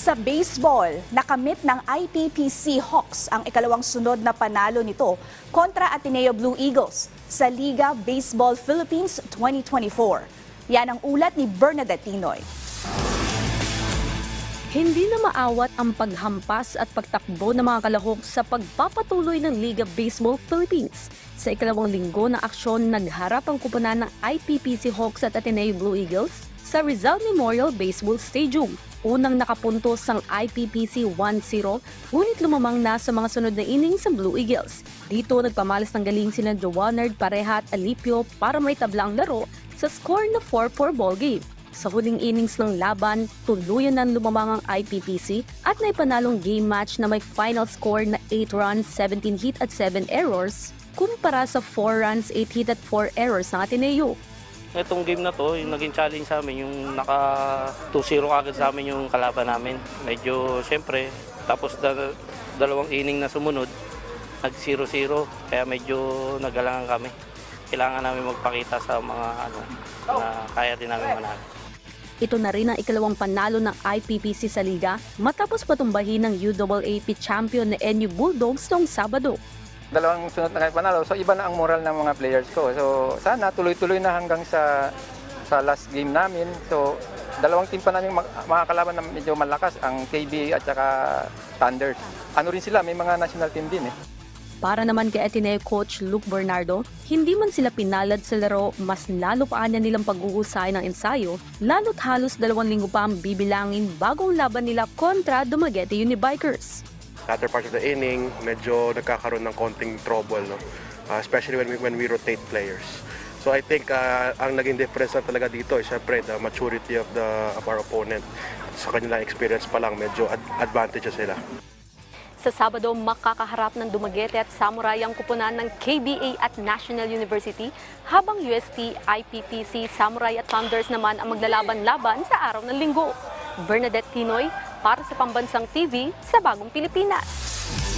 Sa baseball, nakamit ng IPPC Hawks ang ikalawang sunod na panalo nito kontra Ateneo Blue Eagles sa Liga Baseball Philippines 2024. Yan ang ulat ni Bernadette Tinoy. Hindi na maawat ang paghampas at pagtakbo ng mga kalahok sa pagpapatuloy ng Liga Baseball Philippines. Sa ikalawang linggo ng aksyon, nagharap ang kupunan ng IPPC Hawks at Ateneo Blue Eagles sa Rizal Memorial Baseball Stadium. Unang nakapuntos ang IPPC 1-0, ngunit lumamang na sa mga sunod na innings sa Blue Eagles. Dito nagpamalas ng galing sina Joanard, Pareha at Alipio para may tabla ang laro sa score na 4-4 ball game. Sa huling innings ng laban, tuluyan ng lumamang ang IPPC at naipanalong game match na may final score na 8 runs, 17 hit at 7 errors, kumpara sa 4 runs, 8 hit at 4 errors ng Ateneo. Itong game na to, yung naging challenge sa amin, yung naka 2-0 agad sa amin yung kalaban namin. Medyo, siyempre, tapos dalawang inning na sumunod, nag 0-0, kaya medyo nagalangan kami. Kailangan namin magpakita sa mga na kaya din namin manalo. Ito na rin ang ikalawang panalo ng IPPC sa liga matapos patumbahin ng UAAP champion na NU Bulldogs noong Sabado. Dalawang sunod na kayo panalo, so iba na ang moral ng mga players ko. So sana tuloy-tuloy na hanggang sa last game namin. So dalawang team pa namin makakalaban na medyo malakas, ang KB at saka Thunders. Ano rin sila, may mga national team din eh. Para naman kay Ateneo coach Luke Bernardo, hindi man sila pinalad sa laro, mas lalo pa nilang paghuhusay ng ensayo, lalo't halos 2 linggo pa ang bibilangin bago ang laban nila kontra Dumaguete Unibikers. Latter part of the inning, medyo nagkakaroon ng konting trouble, no? Especially when we rotate players. So I think ang naging difference na talaga dito is syempre the maturity of our opponent. Sa kanilang experience pa lang, medyo advantage sila. Sa Sabado, makakaharap ng Dumaguete at Samurai ang kupunan ng KBA at National University, habang UST, IPPC, Samurai at Thunders naman ang maglalaban-laban sa araw ng Linggo. Bernadette Tinoy, para sa Pambansang TV sa Bagong Pilipinas.